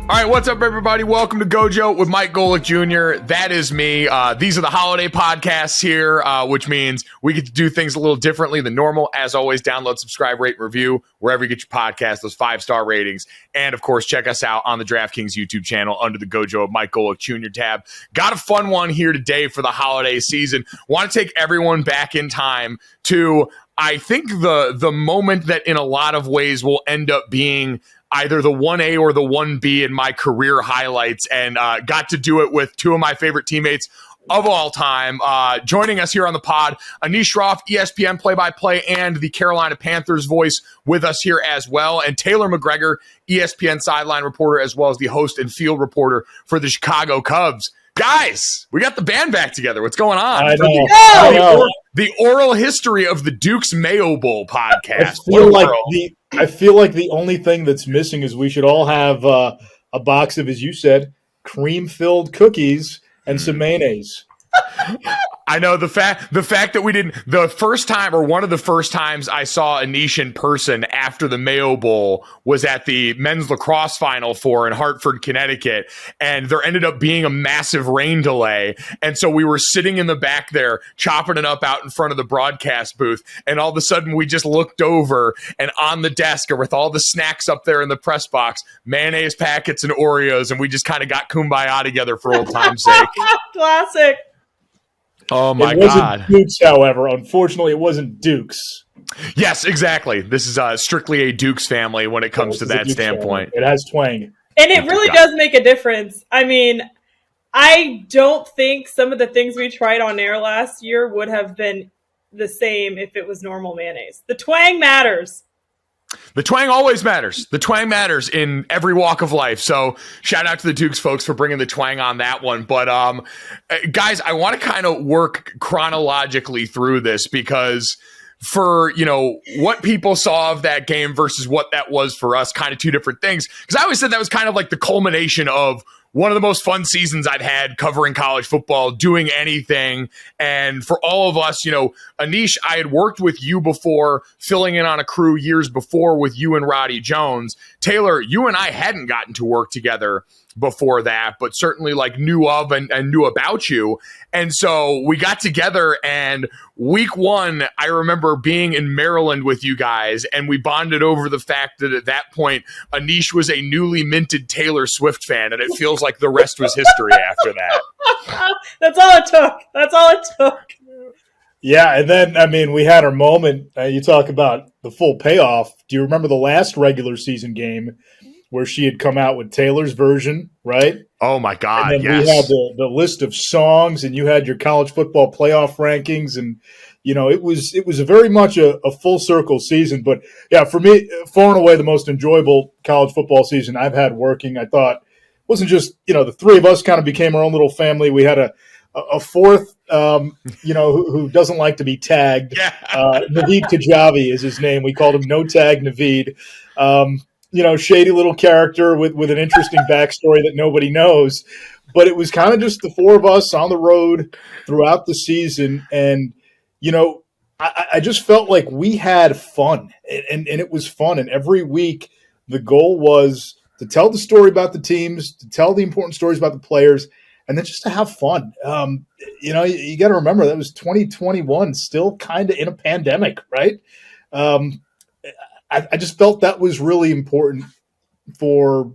All right, what's up, everybody? Welcome to GoJo with Mike Golic Jr. That is me. These are the holiday podcasts here, which means we get to do things a little differently than normal. As always, download, subscribe, rate, and review wherever you get your podcast, those 5-star ratings. And, of course, check us out on the DraftKings YouTube channel under the GoJo of Mike Golic Jr. tab. Got a fun one here today for the holiday season. Want to take everyone back in time to, I think, the moment that in a lot of ways will end up being either the 1A or the 1B in my career highlights, and got to do it with two of my favorite teammates of all time. Joining us here on the pod, Anish Shroff, ESPN play-by-play and the Carolina Panthers voice with us here as well, and Taylor McGregor, ESPN sideline reporter, as well as the host and field reporter for the Chicago Cubs. Guys, we got the band back together. What's going on? I know. The oral history of the Duke's Mayo Bowl podcast. I feel like the only thing that's missing is we should all have a box of, as you said, cream-filled cookies and some mayonnaise. I know the fact that we didn't, the first time or one of the first times I saw Anish in person after the Mayo Bowl was at the men's lacrosse Final Four in Hartford, Connecticut, and there ended up being a massive rain delay, and so we were sitting in the back there chopping it up out in front of the broadcast booth, and all of a sudden we just looked over, and on the desk or with all the snacks up there in the press box, mayonnaise packets and Oreos, and we just kind of got kumbaya together for old time's sake. Classic. Oh, my God. It wasn't Dukes, however. Unfortunately, it wasn't Dukes. Yes, exactly. This is strictly a Dukes family when it comes to that standpoint. Family. It has twang. And it really does make a difference. I mean, I don't think some of the things we tried on air last year would have been the same if it was normal mayonnaise. The twang matters. The twang always matters. The twang matters in every walk of life. So shout out to the Dukes folks for bringing the twang on that one. But guys, I want to kind of work chronologically through this because for, what people saw of that game versus what that was for us, kind of two different things. Because I always said that was kind of like the culmination of one of the most fun seasons I've had covering college football, doing anything. And for all of us, Anish, I had worked with you before, filling in on a crew years before with you and Roddy Jones. Taylor, you and I hadn't gotten to work together before that, but certainly knew of and knew about you. And so we got together, and week one, I remember being in Maryland with you guys, and we bonded over the fact that at that point, Anish was a newly minted Taylor Swift fan, and it feels like the rest was history after that. That's all it took. Yeah, and then, we had our moment. You talk about the full payoff. Do you remember the last regular season game where she had come out with Taylor's version, right? Oh, my God, and then yes. We had the list of songs, and you had your college football playoff rankings, and, it was a very much a full circle season. But, yeah, for me, far and away the most enjoyable college football season I've had working. I thought it wasn't just, the three of us kind of became our own little family. We had a fourth, who doesn't like to be tagged. Yeah. Naveed Kajavi is his name. We called him No Tag Naveed. Shady little character with an interesting backstory that nobody knows. But it was kind of just the four of us on the road throughout the season. And, I just felt like we had fun. And it was fun. And every week the goal was to tell the story about the teams, to tell the important stories about the players, and then just to have fun. You got to remember that was 2021, still kind of in a pandemic, right? I just felt that was really important for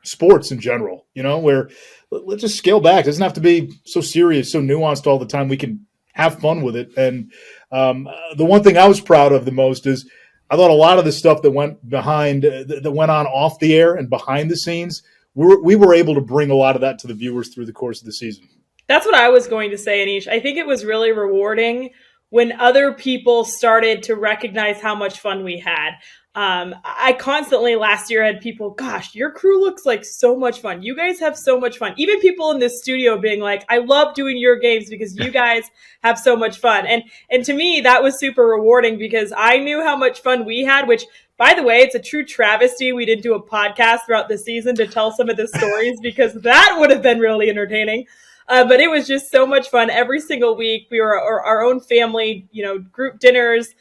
sports in general, where let's just scale back. It doesn't have to be so serious, so nuanced all the time. We can have fun with it. And the one thing I was proud of the most is I thought a lot of the stuff that went on off the air and behind the scenes, we were able to bring a lot of that to the viewers through the course of the season. That's what I was going to say, Anish. I think it was really rewarding when other people started to recognize how much fun we had. I constantly last year had people, gosh, your crew looks like so much fun. You guys have so much fun. Even people in this studio being like, I love doing your games because you guys have so much fun. And to me, that was super rewarding because I knew how much fun we had, which, by the way, it's a true travesty we didn't do a podcast throughout the season to tell some of the stories because that would have been really entertaining. But it was just so much fun every single week. We were our own family, group dinners.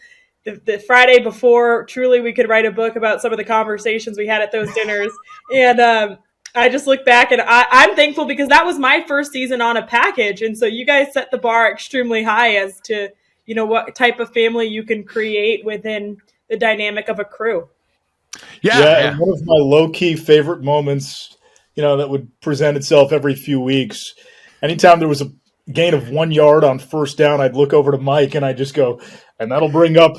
The Friday before, truly, we could write a book about some of the conversations we had at those dinners. And I just look back and I'm thankful because that was my first season on a package. And so you guys set the bar extremely high as to, what type of family you can create within the dynamic of a crew. Yeah. And one of my low-key favorite moments, that would present itself every few weeks, anytime there was a gain of 1 yard on first down, I'd look over to Mike and I'd just go, and that'll bring up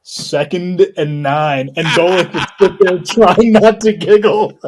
2nd and 9. And Golic would sit there trying not to giggle.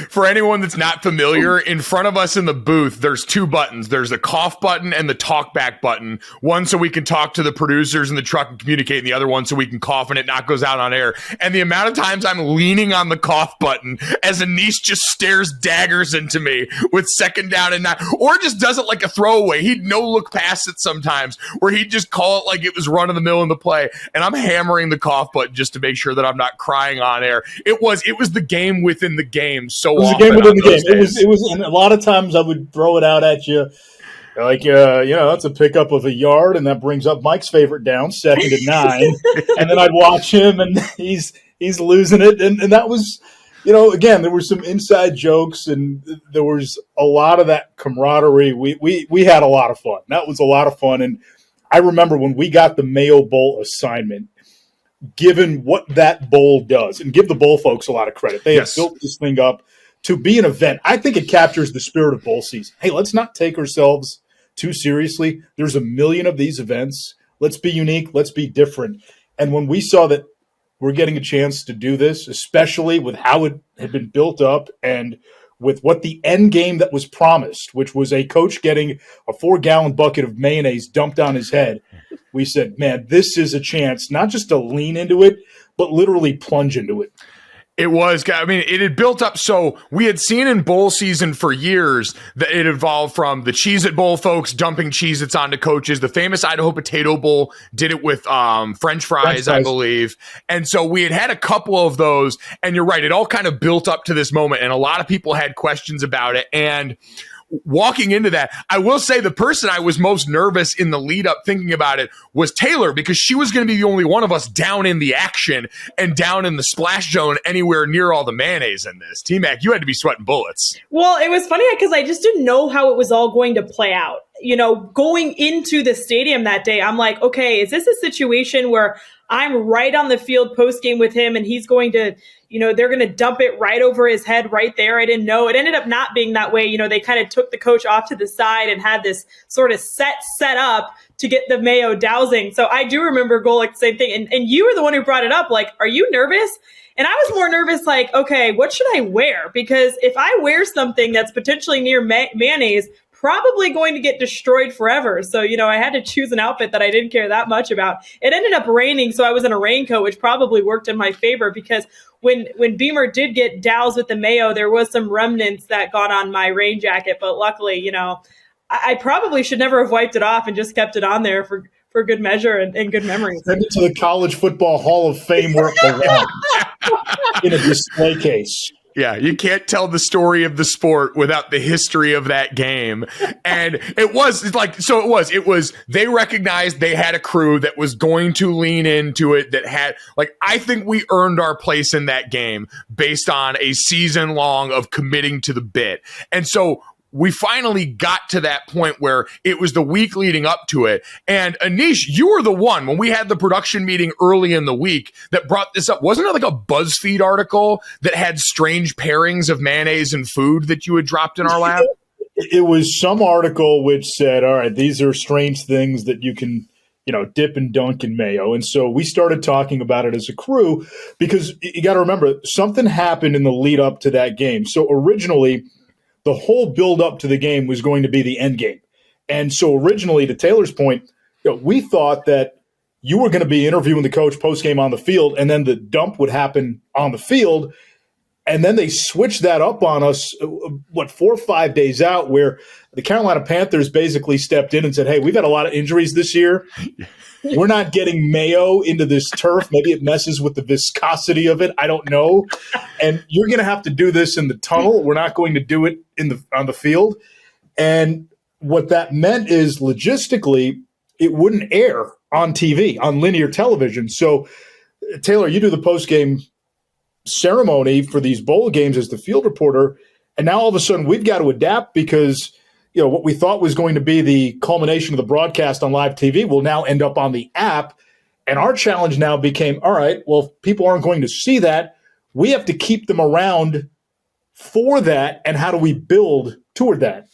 For anyone that's not familiar, in front of us in the booth, there's 2 buttons. There's the cough button and the talk back button. One so we can talk to the producers in the truck and communicate, and the other one so we can cough and it not goes out on air. And the amount of times I'm leaning on the cough button as Anish just stares daggers into me with 2nd down and 9, or just does it like a throwaway. He'd no look past it sometimes, where he'd just call it like it was run of the mill in the play. And I'm hammering the cough button just to make sure that I'm not crying on air. It was the game within the game. So it was a game within the game. It was, and a lot of times I would throw it out at you, like, that's a pickup of a yard, and that brings up Mike's favorite down, 2nd and 9, and then I'd watch him, and he's losing it, and that was, again, there were some inside jokes, and there was a lot of that camaraderie. We had a lot of fun. That was a lot of fun, and I remember when we got the Mayo Bowl assignment, given what that bowl does, and give the bowl folks a lot of credit. They have built this thing up to be an event. I think it captures the spirit of bowl season. Hey, let's not take ourselves too seriously. There's a million of these events. Let's be unique. Let's be different. And when we saw that we're getting a chance to do this, especially with how it had been built up and with what the end game that was promised, which was a coach getting a 4-gallon bucket of mayonnaise dumped on his head, we said, man, this is a chance not just to lean into it, but literally plunge into it. It was, it had built up. So we had seen in bowl season for years that it evolved from the Cheez-It Bowl folks dumping Cheez-Its onto coaches. The famous Idaho Potato Bowl did it with French fries, I believe. And so we had a couple of those. And you're right, it all kind of built up to this moment. And a lot of people had questions about it. And walking into that, I will say the person I was most nervous in the lead up thinking about it was Taylor, because she was going to be the only one of us down in the action and down in the splash zone anywhere near all the mayonnaise in this. T-Mac, you had to be sweating bullets. Well, it was funny because I just didn't know how it was all going to play out. Going into the stadium that day, I'm like, okay, is this a situation where I'm right on the field post game with him and he's going to, they're going to dump it right over his head right there. I didn't know. It ended up not being that way. They kind of took the coach off to the side and had this sort of set up to get the mayo dousing. So I do remember Golic, same thing. And you were the one who brought it up. Like, are you nervous? And I was more nervous, like, okay, what should I wear? Because if I wear something that's potentially near mayonnaise, probably going to get destroyed forever. So, I had to choose an outfit that I didn't care that much about. It ended up raining, so I was in a raincoat, which probably worked in my favor because when Beamer did get doused with the mayo, there was some remnants that got on my rain jacket. But luckily, I probably should never have wiped it off and just kept it on there for good measure and good memories. Send it to the College Football Hall of Fame where it belongs, in a display case. Yeah, you can't tell the story of the sport without the history of that game. And it was, they recognized they had a crew that was going to lean into it, that had, I think we earned our place in that game based on a season long of committing to the bit. And so we finally got to that point where it was the week leading up to it. And Anish, you were the one when we had the production meeting early in the week that brought this up. Wasn't it like a BuzzFeed article that had strange pairings of mayonnaise and food that you had dropped in our lap? It was some article which said, all right, these are strange things that you can, dip and dunk in mayo. And so we started talking about it as a crew because you got to remember, something happened in the lead up to that game. So originally, the whole build up to the game was going to be the end game. And so originally, to Taylor's point, we thought that you were going to be interviewing the coach post game on the field, and then the dump would happen on the field. And then they switched that up on us, 4 or 5 days out, where the Carolina Panthers basically stepped in and said, hey, we've had a lot of injuries this year. We're not getting mayo into this turf. Maybe it messes with the viscosity of it. I don't know. And you're going to have to do this in the tunnel. We're not going to do it on the field. And what that meant is logistically, it wouldn't air on TV, on linear television. So, Taylor, you do the post-game ceremony for these bowl games as the field reporter. And now all of a sudden we've got to adapt because, what we thought was going to be the culmination of the broadcast on live TV will now end up on the app. And our challenge now became, all right, well, if people aren't going to see that, we have to keep them around for that. And how do we build toward that?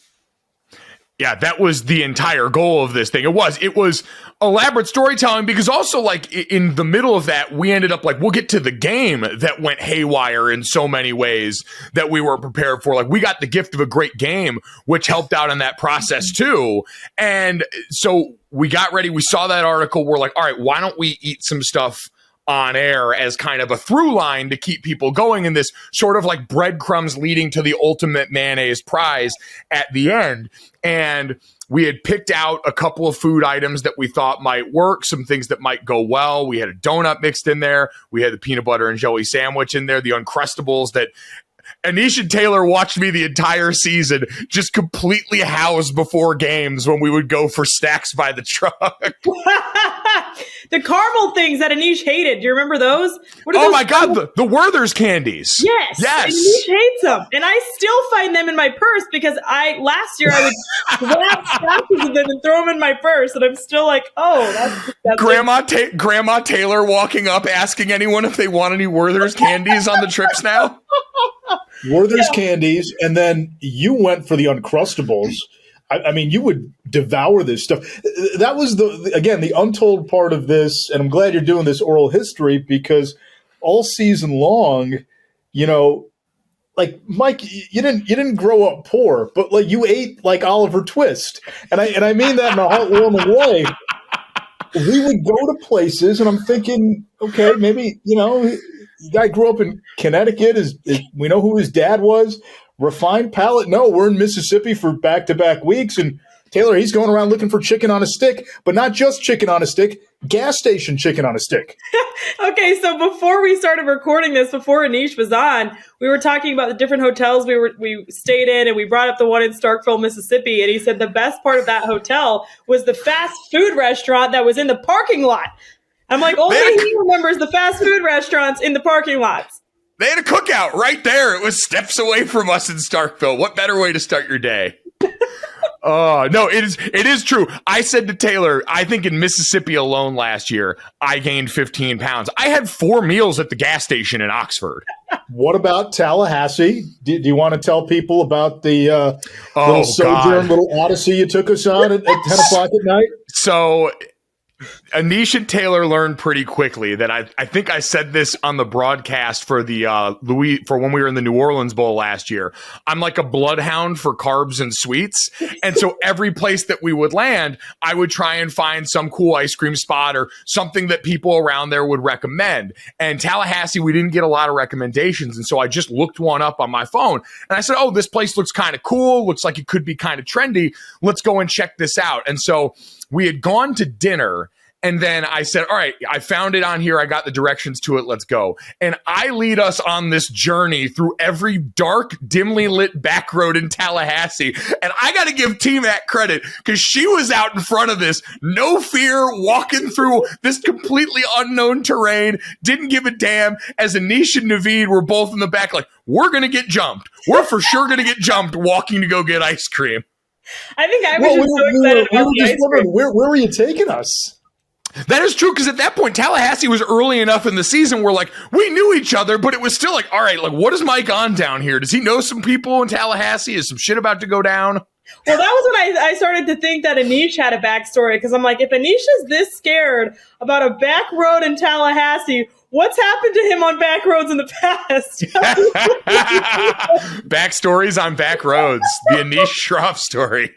Yeah, that was the entire goal of this thing. It was elaborate storytelling because also like in the middle of that, we ended up like, we'll get to the game that went haywire in so many ways that we weren't prepared for. Like we got the gift of a great game, which helped out in that process too. And so we got ready. We saw that article. We're like, all right, why don't we eat some stuff on air as kind of a through line to keep people going in this sort of like breadcrumbs leading to the ultimate mayonnaise prize at the end. And we had picked out a couple of food items that we thought might work, some things that might go well. We had a donut mixed in there. We had the peanut butter and jelly sandwich in there, the Uncrustables that Anish and Taylor watched me the entire season just completely housed before games when we would go for snacks by the truck. The caramel things that Anish hated. Do you remember those? Oh my God, the Werther's candies. Yes. Anish hates them. And I still find them in my purse because last year I would grab stacks of them and throw them in my purse. And I'm still like, oh, that's Grandma Taylor walking up asking anyone if they want any Werther's candies on the trips now. Werther's candies, and then you went for the Uncrustables. I mean, you would devour this stuff. That was the untold part of this, and I'm glad you're doing this oral history because all season long, like Mike, you didn't grow up poor, but like you ate like Oliver Twist, and I mean that in a heartwarming way. We would go to places, and I'm thinking, okay, maybe the guy grew up in Connecticut. We know who his dad was. Refined palate? No, we're in Mississippi for back-to-back weeks, and Taylor, he's going around looking for chicken on a stick, but not just chicken on a stick, gas station chicken on a stick. Okay, so before we started recording this, before Anish was on, we were talking about the different hotels we stayed in, and we brought up the one in Starkville, Mississippi, and he said the best part of that hotel was the fast food restaurant that was in the parking lot. I'm like, only he remembers the fast food restaurants in the parking lots. They had a cookout right there. It was steps away from us in Starkville. What better way to start your day? No, it is true. I said to Taylor, I think in Mississippi alone last year, I gained 15 pounds. I had 4 meals at the gas station in Oxford. What about Tallahassee? Do you want to tell people about the little sojourn, little odyssey you took us on at 10 o'clock at night? So Anish and Taylor learned pretty quickly that I think I said this on the broadcast for the for when we were in the New Orleans Bowl last year. I'm like a bloodhound for carbs and sweets. And so every place that we would land, I would try and find some cool ice cream spot or something that people around there would recommend. And Tallahassee, we didn't get a lot of recommendations. And so I just looked one up on my phone and I said, oh, this place looks kind of cool. Looks like it could be kind of trendy. Let's go and check this out. And so we had gone to dinner. And then I said, all right, I found it on here. I got the directions to it. Let's go. And I lead us on this journey through every dark, dimly lit back road in Tallahassee. And I got to give T-Mac credit because she was out in front of this, no fear, walking through this completely unknown terrain, didn't give a damn, as Anish and Naveed were both in the back like, we're going to get jumped. We're for sure going to get jumped walking to go get ice cream. I think I was just so excited about the ice cream. Where were you taking us? That is true, because at that point, Tallahassee was early enough in the season where, like, we knew each other, but it was still like, all right, like, what is Mike on down here? Does he know some people in Tallahassee? Is some shit about to go down? Well, that was when I started to think that Anish had a backstory, because I'm like, if Anish is this scared about a back road in Tallahassee, what's happened to him on back roads in the past? Backstories on back roads. The Anish Shroff story.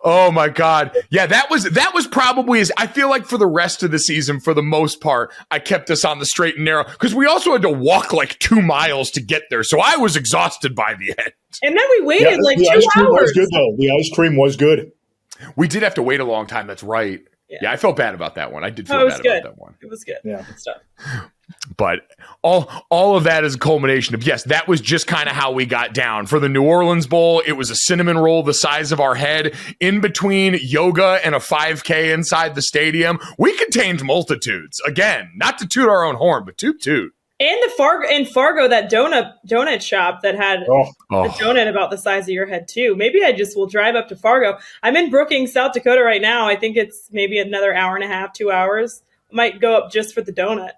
Oh my God. Yeah, that was probably I feel like for the rest of the season, for the most part, I kept us on the straight and narrow because we also had to walk like 2 miles to get there. So I was exhausted by the end. And then we waited like 2 hours. The ice cream was good, though. The ice cream was good. We did have to wait a long time. That's right. Yeah, I felt bad about that one. I did feel bad about that one. It was good. Yeah. Good stuff. But all of that is a culmination of, yes, that was just kind of how we got down. For the New Orleans Bowl, it was a cinnamon roll the size of our head in between yoga and a 5K inside the stadium. We contained multitudes. Again, not to toot our own horn, but toot toot. And Fargo, that donut shop that had a donut about the size of your head too. Maybe I just will drive up to Fargo. I'm in Brookings, South Dakota right now. I think it's maybe another hour and a half, 2 hours. Might go up just for the donut.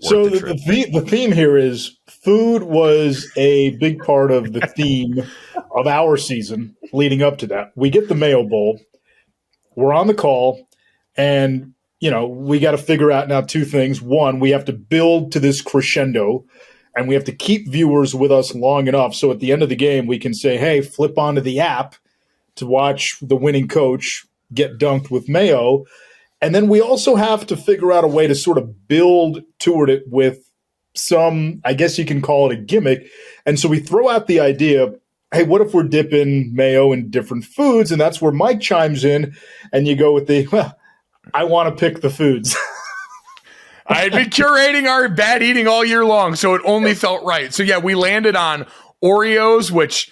So the theme here is food was a big part of the theme of our season leading up to that. We get the Mayo Bowl. We're on the call, and we got to figure out now two things. One, we have to build to this crescendo, and we have to keep viewers with us long enough so at the end of the game we can say, hey, flip onto the app to watch the winning coach get dunked with mayo. And then we also have to figure out a way to sort of build toward it with some, I guess you can call it a gimmick. And so we throw out the idea, hey, what if we're dipping mayo in different foods? And that's where Mike chimes in, and you go with I want to pick the foods. I had been curating our bad eating all year long, so it only felt right. So, yeah, we landed on Oreos, which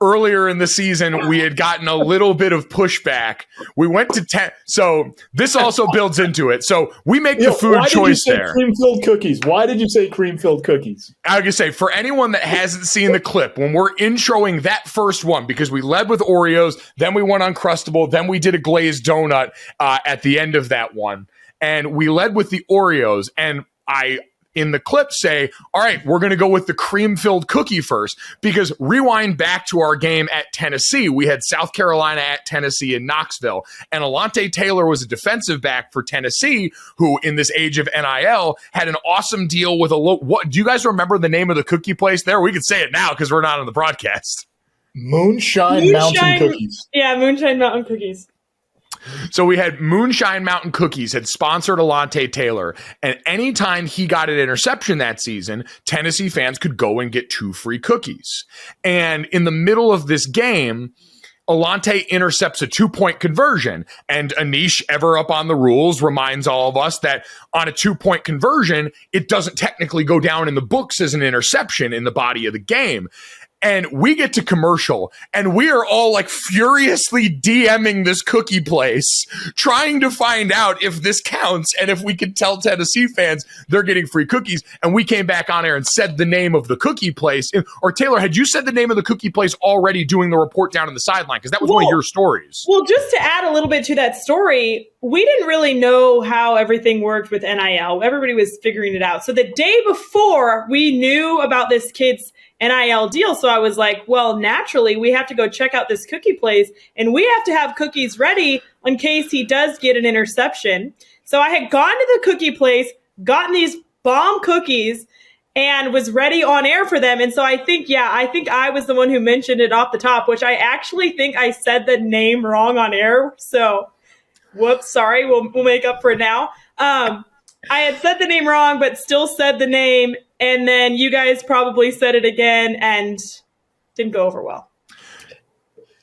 earlier in the season we had gotten a little bit of pushback. We went to 10. So this also builds into it. So we make the food choice there. Cream-filled cookies. Why did you say cream-filled cookies? I was going to say, for anyone that hasn't seen the clip, when we're introing that first one, because we led with Oreos, then we went Uncrustable, then we did a glazed donut at the end of that one. And we led with the Oreos, and I, in the clip, say, all right, we're going to go with the cream-filled cookie first, because rewind back to our game at Tennessee. We had South Carolina at Tennessee in Knoxville, and Alante Taylor was a defensive back for Tennessee who, in this age of NIL, had an awesome deal with what do you guys remember the name of the cookie place there? We could say it now because we're not on the broadcast. Moonshine Mountain Cookies. Yeah, Moonshine Mountain Cookies. So we had Moonshine Mountain Cookies had sponsored Alante Taylor, and anytime he got an interception that season, Tennessee fans could go and get 2 free cookies. And in the middle of this game, Alante intercepts a 2-point conversion, and Anish, ever up on the rules, reminds all of us that on a 2-point conversion, it doesn't technically go down in the books as an interception in the body of the game. And we get to commercial, and we are all like furiously DMing this cookie place, trying to find out if this counts and if we could tell Tennessee fans they're getting free cookies. And we came back on air and said the name of the cookie place. Or Taylor, had you said the name of the cookie place already doing the report down in the sideline? Because that was one of your stories. Well, just to add a little bit to that story, we didn't really know how everything worked with NIL. Everybody was figuring it out. So the day before, we knew about this kid's NIL deal. So I was like, well, naturally, we have to go check out this cookie place, and we have to have cookies ready in case he does get an interception. So I had gone to the cookie place, gotten these bomb cookies, and was ready on air for them. And so I think I was the one who mentioned it off the top, which I actually think I said the name wrong on air. So whoops, sorry, we'll make up for it now. I had said the name wrong, but still said the name. And then you guys probably said it again and didn't go over well.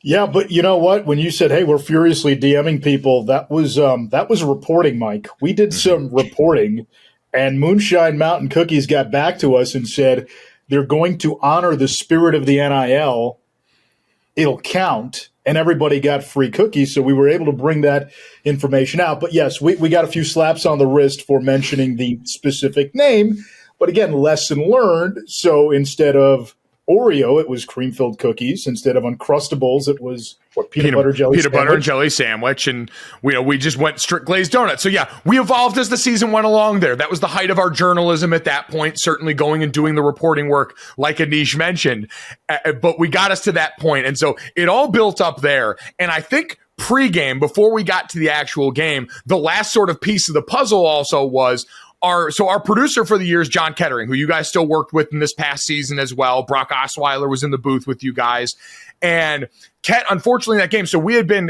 Yeah, but you know what? When you said, hey, we're furiously DMing people, that was reporting, Mike. We did some reporting, and Moonshine Mountain Cookies got back to us and said they're going to honor the spirit of the NIL. It'll count. And everybody got free cookies, so we were able to bring that information out. But yes, we got a few slaps on the wrist for mentioning the specific name. But again, lesson learned. So instead of Oreo, it was cream-filled cookies. Instead of Uncrustables, it was peanut butter and jelly sandwich. And we just went strict glazed donut. So yeah, we evolved as the season went along there. That was the height of our journalism at that point, certainly going and doing the reporting work like Anish mentioned. But we got us to that point. And so it all built up there. And I think pregame, before we got to the actual game, the last sort of piece of the puzzle also was our producer for the year is John Kettering, who you guys still worked with in this past season as well. Brock Osweiler was in the booth with you guys. And Ket, unfortunately, in that game, so we had been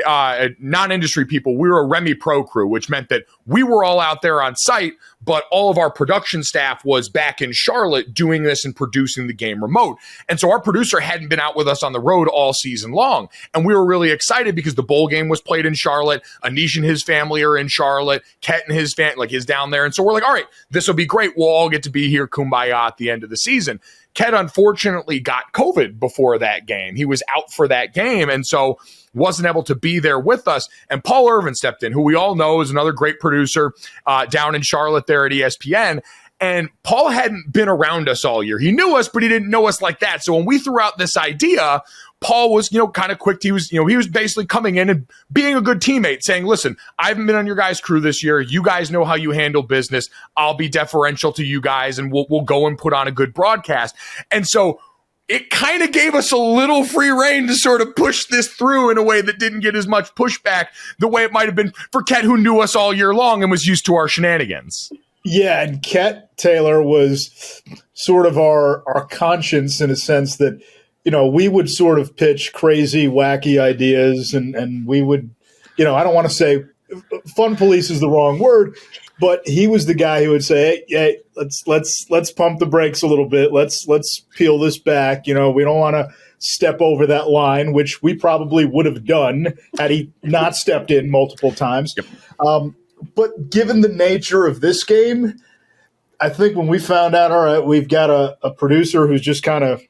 non-industry people. We were a Remy Pro crew, which meant that we were all out there on site, but all of our production staff was back in Charlotte doing this and producing the game remote. And so our producer hadn't been out with us on the road all season long. And we were really excited because the bowl game was played in Charlotte. Anish and his family are in Charlotte. Ket and his family is down there. And so we're like, all right, this will be great. We'll all get to be here, kumbaya, at the end of the season. Ket unfortunately got COVID before that game. He was out for that game, and so wasn't able to be there with us. And Paul Irvin stepped in, who we all know is another great producer down in Charlotte there at ESPN. And Paul hadn't been around us all year. He knew us, but he didn't know us like that. So when we threw out this idea, Paul was, kind of quick. He was basically coming in and being a good teammate, saying, listen, I haven't been on your guys' crew this year. You guys know how you handle business. I'll be deferential to you guys, and we'll go and put on a good broadcast. And so it kind of gave us a little free rein to sort of push this through in a way that didn't get as much pushback the way it might have been for Ket, who knew us all year long and was used to our shenanigans. Yeah, and Ket Taylor was sort of our conscience in a sense that, we would sort of pitch crazy, wacky ideas, and we would, I don't want to say fun police is the wrong word, but he was the guy who would say, hey, let's pump the brakes a little bit. Let's peel this back. We don't want to step over that line, which we probably would have done had he not stepped in multiple times. Yep. But given the nature of this game, I think when we found out, all right, we've got a producer who's just kind of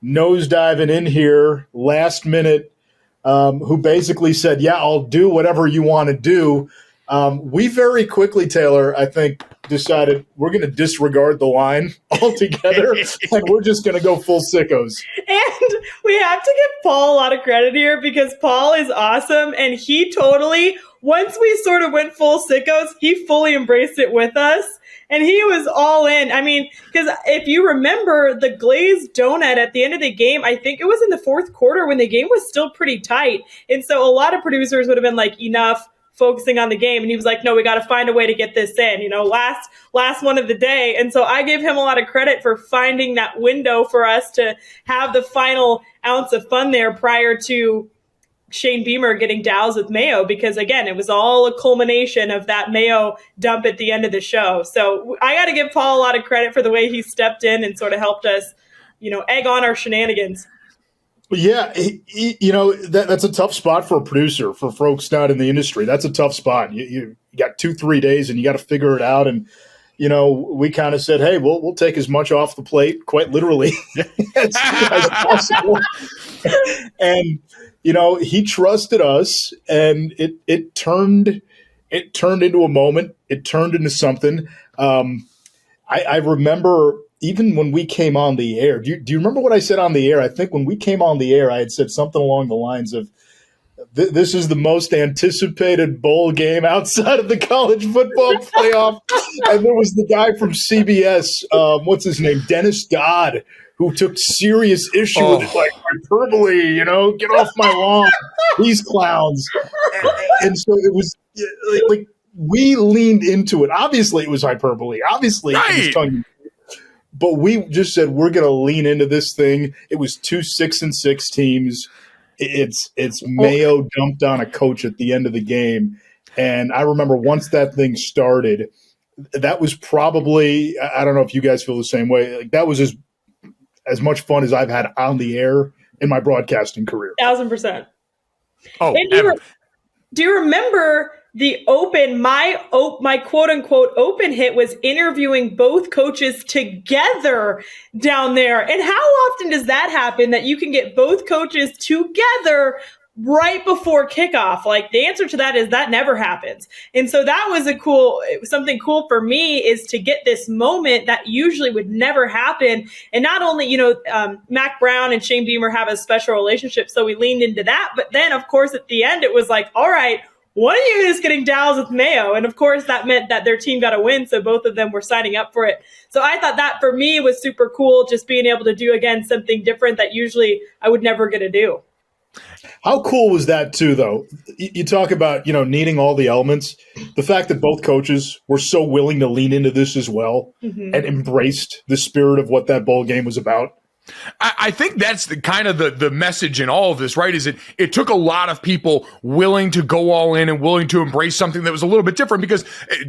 nosediving in here last minute, who basically said, yeah, I'll do whatever you want to do. We very quickly, Taylor, I think, decided we're going to disregard the line altogether, and we're just going to go full sickos. And we have to give Paul a lot of credit here because Paul is awesome, and he totally, once we sort of went full sickos, he fully embraced it with us. And he was all in. I mean, because if you remember the glazed donut at the end of the game, I think it was in the fourth quarter when the game was still pretty tight. And so a lot of producers would have been like, enough, focusing on the game. And he was like, no, we got to find a way to get this in, last one of the day. And so I give him a lot of credit for finding that window for us to have the final ounce of fun there prior to Shane Beamer getting doused with mayo, because again, it was all a culmination of that mayo dump at the end of the show. So I got to give Paul a lot of credit for the way he stepped in and sort of helped us, egg on our shenanigans. Yeah, that's a tough spot for a producer, for folks not in the industry. That's a tough spot. You got 2-3 days and you got to figure it out. And, we kind of said, hey, we'll take as much off the plate, quite literally, as possible. And, he trusted us, and it turned into a moment. It turned into something. I remember even when we came on the air. Do you remember what I said on the air? I think when we came on the air, I had said something along the lines of, this is the most anticipated bowl game outside of the college football playoff. And there was the guy from CBS, what's his name, Dennis Dodd, who took serious issue with it, like hyperbole, get off my lawn, these clowns. And so it was like we leaned into it. Obviously, it was hyperbole. Obviously, it was tongue. But we just said, we're going to lean into this thing. It was 2 6-6 teams. It's mayo dumped on a coach at the end of the game. And I remember once that thing started, that was probably, I don't know if you guys feel the same way. Like that was as much fun as I've had on the air in my broadcasting career. 1,000%. Oh, do you remember the my quote unquote open hit was interviewing both coaches together down there? And how often does that happen that you can get both coaches together right before kickoff? Like the answer to that is that never happens. And so that was something cool for me, is to get this moment that usually would never happen. And not only, Mac Brown and Shane Beamer have a special relationship, so we leaned into that. But then of course at the end, it was like, all right, one of you is getting doused with mayo. And of course that meant that their team got a win. So both of them were signing up for it. So I thought that for me was super cool, just being able to do, again, something different that usually I would never get to do. How cool was that too, though? You talk about, needing all the elements. The fact that both coaches were so willing to lean into this as well and embraced the spirit of what that bowl game was about. I think that's the message in all of this, right? Is it took a lot of people willing to go all in and willing to embrace something that was a little bit different, because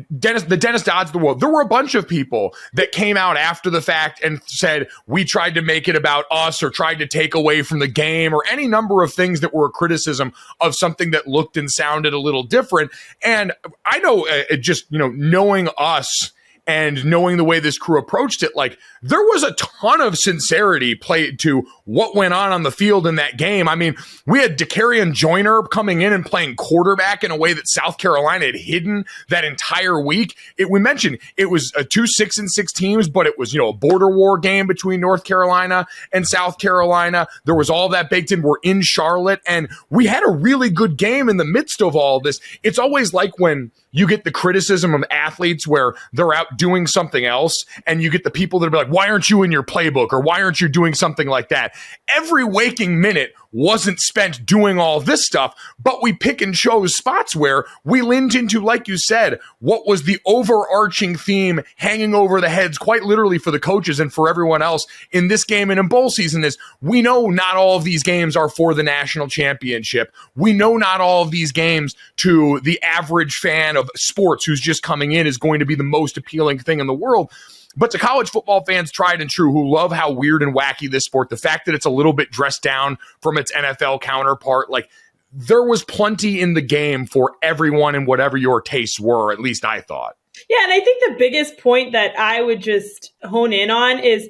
the Dennis Dodds of the world, there were a bunch of people that came out after the fact and said, we tried to make it about us or tried to take away from the game or any number of things that were a criticism of something that looked and sounded a little different. And I know just, knowing us and knowing the way this crew approached it, like there was a ton of sincerity played to what went on the field in that game. I mean, we had Golic Jr. coming in and playing quarterback in a way that South Carolina had hidden that entire week. We mentioned it was a 2 6-6 teams, but it was, a border war game between North Carolina and South Carolina. There was all that baked in. We're in Charlotte, and we had a really good game in the midst of all this. It's always like when you get the criticism of athletes where they're out doing something else, and you get the people that are like, why aren't you in your playbook, or why aren't you doing something like that? Every waking minute wasn't spent doing all this stuff, but we pick and chose spots where we leaned into, like you said, what was the overarching theme hanging over the heads, quite literally for the coaches and for everyone else in this game and in bowl season, is we know not all of these games are for the national championship. We know not all of these games to the average fan of sports who's just coming in is going to be the most appealing thing in the world. But to college football fans, tried and true, who love how weird and wacky this sport, the fact that it's a little bit dressed down from its NFL counterpart, like there was plenty in the game for everyone and whatever your tastes were, at least I thought. Yeah, and I think the biggest point that I would just hone in on is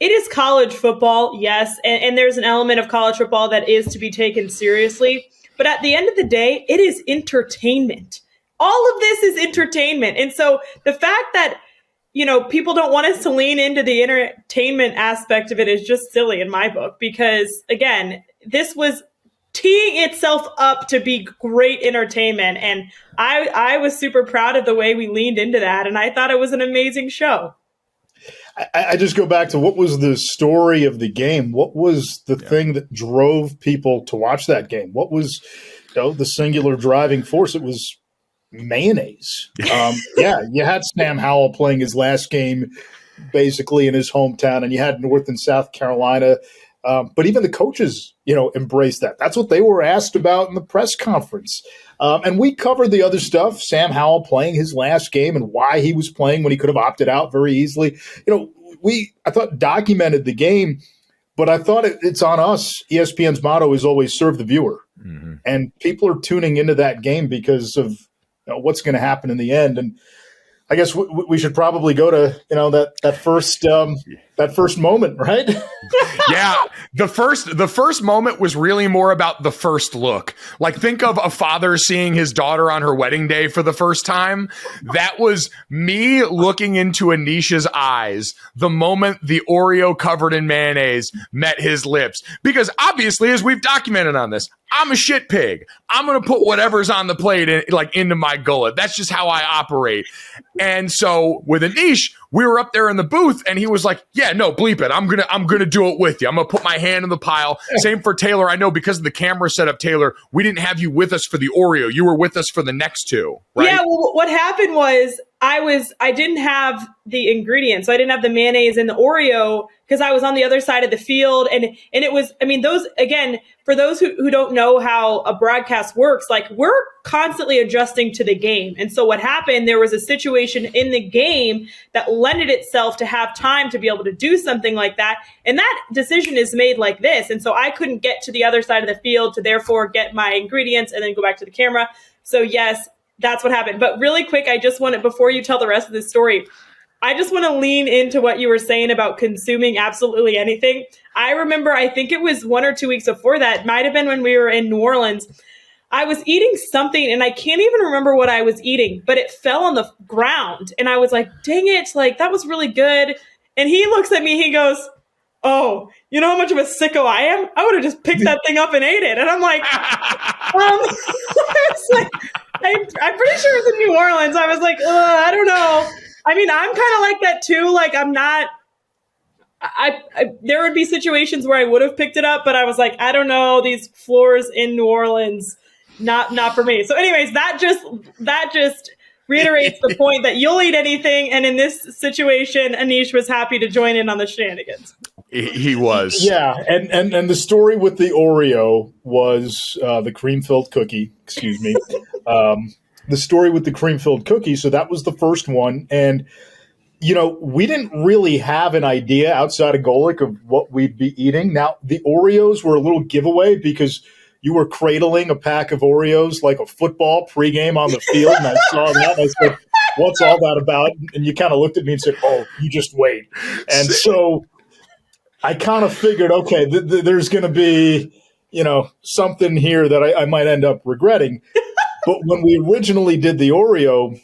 it is college football, yes, and there's an element of college football that is to be taken seriously. But at the end of the day, it is entertainment. All of this is entertainment. And so the fact that people don't want us to lean into the entertainment aspect of it is just silly in my book, because again, this was teeing itself up to be great entertainment. And I was super proud of the way we leaned into that. And I thought it was an amazing show. I just go back to what was the story of the game? What was the thing that drove people to watch that game? What was the singular driving force? It was mayonnaise. You had Sam Howell playing his last game basically in his hometown, and you had North and South Carolina. But even the coaches, embraced that. That's what they were asked about in the press conference. And we covered the other stuff, Sam Howell playing his last game and why he was playing when he could have opted out very easily. I thought documented the game, but I thought it's on us. ESPN's motto is always serve the viewer. Mm-hmm. And people are tuning into that game because of what's going to happen in the end. And I guess we should probably go to that first moment, right? Yeah, the first moment was really more about the first look. Like, think of a father seeing his daughter on her wedding day for the first time. That was me looking into Anish's eyes the moment the Oreo covered in mayonnaise met his lips. Because obviously, as we've documented on this, I'm a shit pig. I'm going to put whatever's on the plate into my gullet. That's just how I operate. And so with Anish, we were up there in the booth and he was like, yeah, no, bleep it. I'm going to do it with you. I'm going to put my hand in the pile. Same for Taylor. I know because of the camera setup, Taylor, we didn't have you with us for the Oreo. You were with us for the next two, right? Yeah, well, what happened was I didn't have the ingredients. So I didn't have the mayonnaise and the Oreo because I was on the other side of the field. And it was, those, again, for those who don't know how a broadcast works, like we're constantly adjusting to the game. And so what happened, there was a situation in the game that lended itself to have time to be able to do something like that. And that decision is made like this. And so I couldn't get to the other side of the field to therefore get my ingredients and then go back to the camera. So yes, that's what happened. But really quick, I just want to, before you tell the rest of the story, I just want to lean into what you were saying about consuming absolutely anything. I remember, I think it was 1 or 2 weeks before that, might have been when we were in New Orleans. I was eating something and I can't even remember what I was eating, but it fell on the ground. And I was like, dang it, like that was really good. And he looks at me, he goes, oh, you know how much of a sicko I am? I would have just picked that thing up and ate it. And I'm like, I'm pretty sure it was in New Orleans. I was like, I don't know. I'm kind of like that too. Like I'm not, there would be situations where I would have picked it up, but I was like, I don't know, these floors in New Orleans, not for me. So anyways, that just reiterates the point that you'll eat anything. And in this situation, Anish was happy to join in on the shenanigans. He was. Yeah. And the story with the Oreo was the cream-filled cookie, excuse me. The story with the cream-filled cookie. So that was the first one. And, we didn't really have an idea outside of Golic of what we'd be eating. Now, the Oreos were a little giveaway because you were cradling a pack of Oreos like a football pregame on the field. And I saw that. And I said, what's all that about? And you kind of looked at me and said, oh, you just wait. And so I kind of figured, okay, there's going to be, something here that I might end up regretting. But when we originally did the Oreo,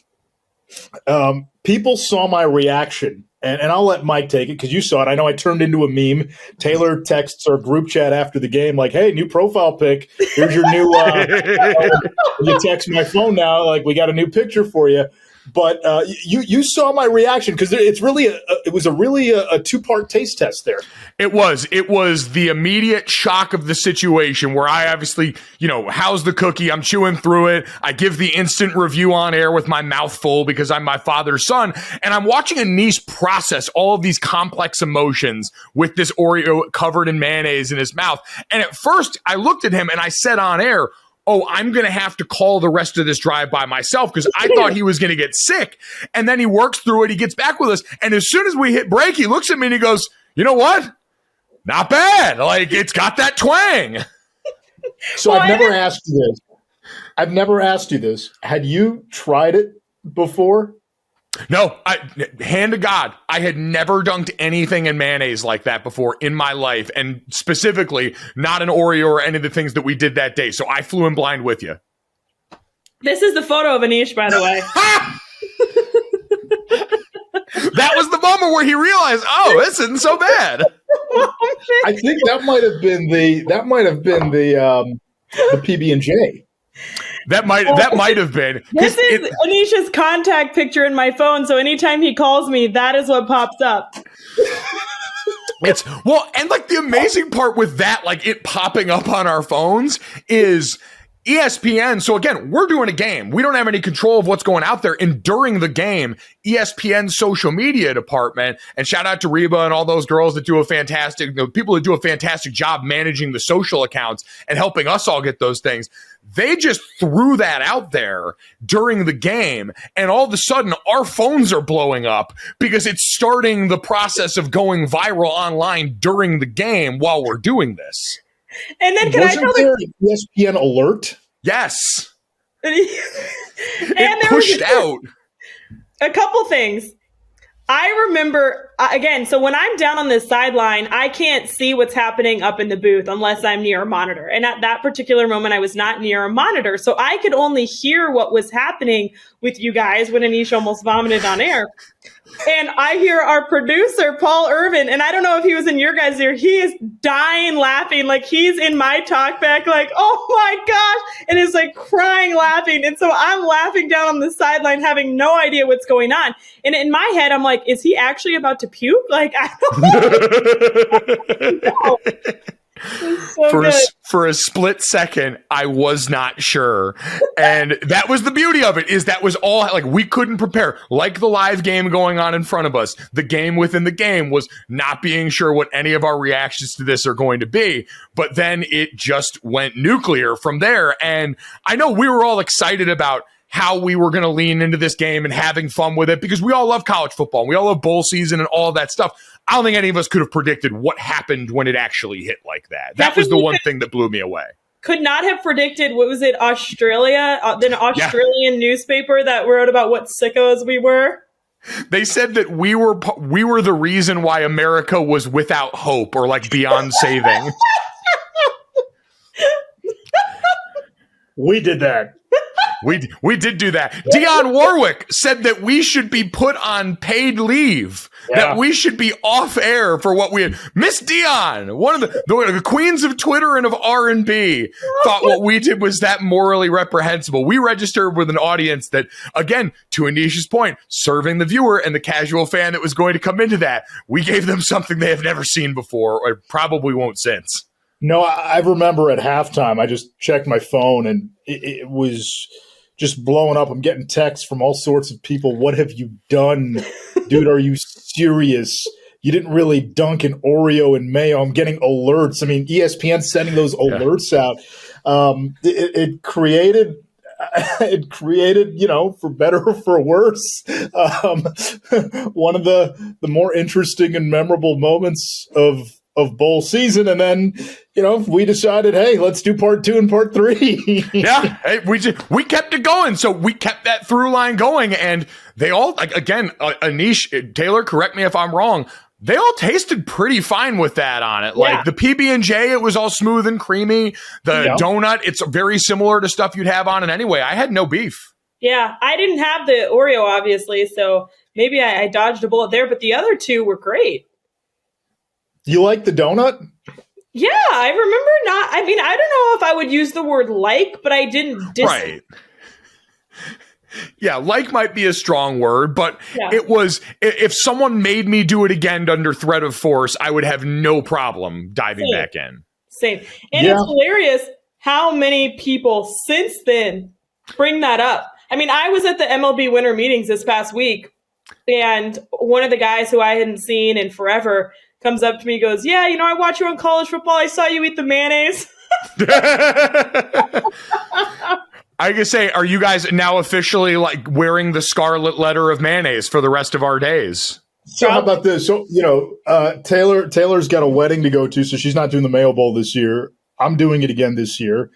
people saw my reaction. And I'll let Mike take it because you saw it. I know I turned into a meme. Taylor texts our group chat after the game like, hey, new profile pic. Here's your new you text my phone now, like, we got a new picture for you. But you saw my reaction because it's really it was really a two-part taste test there. It was the immediate shock of the situation where I obviously, how's the cookie? I'm chewing through it. I give the instant review on air with my mouth full because I'm my father's son. And I'm watching Anish process all of these complex emotions with this Oreo covered in mayonnaise in his mouth. And at first I looked at him and I said on air, oh, I'm going to have to call the rest of this drive by myself because I thought he was going to get sick. And then he works through it. He gets back with us. And as soon as we hit break, he looks at me and he goes, you know what? Not bad. Like, it's got that twang. So I've never asked you this. Had you tried it before? No, hand to God, I had never dunked anything in mayonnaise like that before in my life, and specifically not an Oreo or any of the things that we did that day. So I flew in blind with you. This is the photo of Anish, by the way. That was the moment where he realized, oh, this isn't so bad. I think that might have been the PB&J. That might have been. This is Anish's contact picture in my phone, so anytime he calls me, that is what pops up. And like the amazing part with that, like it popping up on our phones is ESPN. So again, we're doing a game. We don't have any control of what's going out there. And during the game, ESPN's social media department, and shout out to Reba and all those girls that do people that do a fantastic job managing the social accounts and helping us all get those things. They just threw that out there during the game, and all of a sudden our phones are blowing up because it's starting the process of going viral online during the game while we're doing this. And then Wasn't there an ESPN alert? Yes. It pushed out. A couple things. I remember, again, so when I'm down on this sideline, I can't see what's happening up in the booth unless I'm near a monitor. And at that particular moment, I was not near a monitor. So I could only hear what was happening with you guys when Anish almost vomited on air. And I hear our producer, Paul Irvin, and I don't know if he was in your guys' ear, he is dying laughing. Like, he's in my talkback, like, oh my gosh, and is like crying laughing. And so I'm laughing down on the sideline, having no idea what's going on. And in my head, I'm like, is he actually about to puke? Like, I don't know. For a split second, I was not sure. And that was the beauty of it, is that was all, like, we couldn't prepare. Like the live game going on in front of us, the game within the game was not being sure what any of our reactions to this are going to be. But then it just went nuclear from there. And I know we were all excited about how we were going to lean into this game and having fun with it because we all love college football. We all love bowl season and all of that stuff. I don't think any of us could have predicted what happened when it actually hit like that. That was the one thing that blew me away. Could not have predicted, what was it, Australia? An Australian newspaper that wrote about what sickos we were. They said that we were the reason why America was without hope or like beyond saving. We did that. We did do that. Dionne Warwick said that we should be put on paid leave, that we should be off air for what we had. Miss Dionne, one of the queens of Twitter and of R&B, thought what we did was that morally reprehensible. We registered with an audience that, again, to Anish's point, serving the viewer and the casual fan that was going to come into that, we gave them something they have never seen before or probably won't since. No, I remember at halftime, I just checked my phone and it was just blowing up. I'm getting texts from all sorts of people. What have you done? Dude, are you serious? You didn't really dunk an Oreo in mayo. I'm getting alerts. I mean, ESPN sending those alerts out. It created, for better or for worse, one of the more interesting and memorable moments of of bowl season, and then we decided, hey, let's do part 2 and part 3. Yeah, hey, we kept it going, so we kept that through line going, and they all again, Anish, Taylor, correct me if I'm wrong. They all tasted pretty fine with that on it. Like the PB&J, it was all smooth and creamy. The donut, it's very similar to stuff you'd have on it anyway. I had no beef. Yeah, I didn't have the Oreo, obviously, so maybe I dodged a bullet there, but the other two were great. You like the donut? Yeah, I remember not. I mean, I don't know if I would use the word like, but I didn't right. Yeah, like might be a strong word, but it was, if someone made me do it again under threat of force, I would have no problem diving back in. Same. And it's hilarious how many people since then bring that up. I mean, I was at the MLB winter meetings this past week, and one of the guys who I hadn't seen in forever comes up to me and goes, yeah, I watch you on college football. I saw you eat the mayonnaise. I can say, are you guys now officially like wearing the scarlet letter of mayonnaise for the rest of our days? So how about this? So, Taylor's got a wedding to go to, so she's not doing the Mayo Bowl this year. I'm doing it again this year.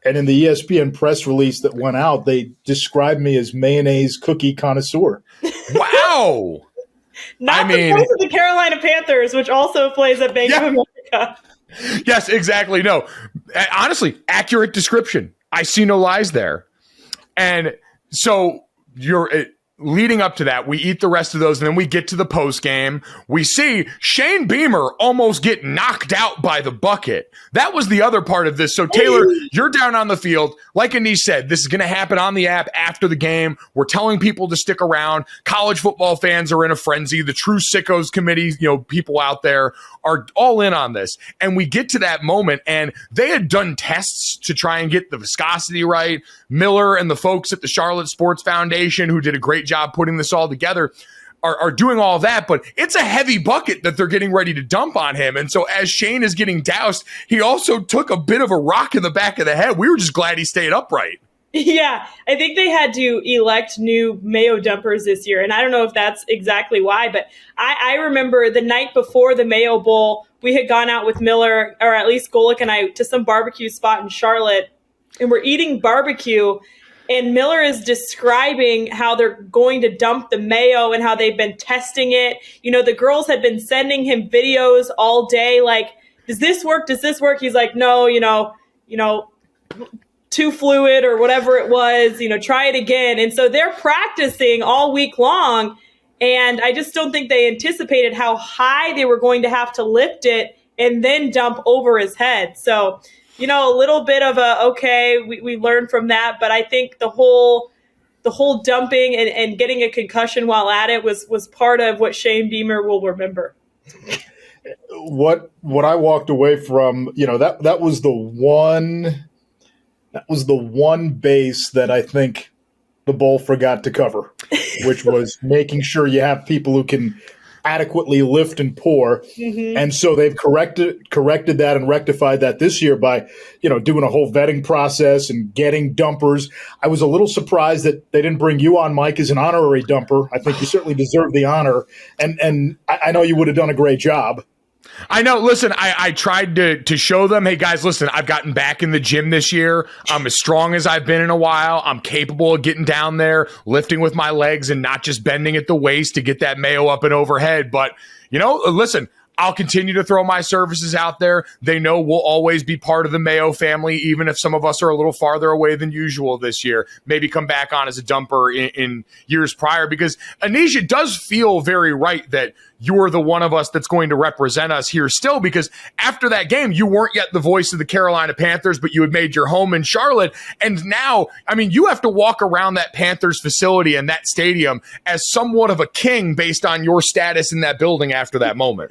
And in the ESPN press release that went out, they described me as mayonnaise cookie connoisseur. Wow. Not the voice of the Carolina Panthers, which also plays at Bank of America. Yes, exactly. No, honestly, accurate description. I see no lies there. And so leading up to that, we eat the rest of those, and then we get to the post game. We see Shane Beamer almost get knocked out by the bucket. That was the other part of this. So, Taylor, you're down on the field. Like Anish said, this is going to happen on the app after the game. We're telling people to stick around. College football fans are in a frenzy. The True Sickos Committee, people out there are all in on this. And we get to that moment, and they had done tests to try and get the viscosity right. Miller and the folks at the Charlotte Sports Foundation, who did a great job putting this all together, are doing all that, but it's a heavy bucket that they're getting ready to dump on him. And so as Shane is getting doused, he also took a bit of a rock in the back of the head. We were just glad he stayed upright. Yeah, I think they had to elect new mayo dumpers this year, and I don't know if that's exactly why, but I remember the night before the Mayo Bowl, we had gone out with Miller, or at least Golic and I, to some barbecue spot in Charlotte, and we're eating barbecue, and Miller is describing how they're going to dump the mayo and how they've been testing it. The girls had been sending him videos all day, like, does this work? Does this work? He's like, no, too fluid or whatever it was, try it again. And so they're practicing all week long. And I just don't think they anticipated how high they were going to have to lift it and then dump over his head. So, a little bit of we learned from that. But I think the whole dumping and getting a concussion while at it was part of what Shane Beamer will remember. What I walked away from, that was the one base that I think the bowl forgot to cover, which was making sure you have people who can adequately lift and pour. Mm-hmm. And so they've corrected that and rectified that this year by, doing a whole vetting process and getting dumpers. I was a little surprised that they didn't bring you on, Mike, as an honorary dumper. I think you certainly deserve the honor. And I know you would have done a great job. I know. Listen, I tried to show them, hey, guys, listen, I've gotten back in the gym this year. I'm as strong as I've been in a while. I'm capable of getting down there, lifting with my legs and not just bending at the waist to get that mayo up and overhead. But, listen, I'll continue to throw my services out there. They know we'll always be part of the Mayo family, even if some of us are a little farther away than usual this year. Maybe come back on as a dumper in years prior, because Anish, it does feel very right that you're the one of us that's going to represent us here still, because after that game, you weren't yet the voice of the Carolina Panthers, but you had made your home in Charlotte. And now, you have to walk around that Panthers facility and that stadium as somewhat of a king based on your status in that building after that moment.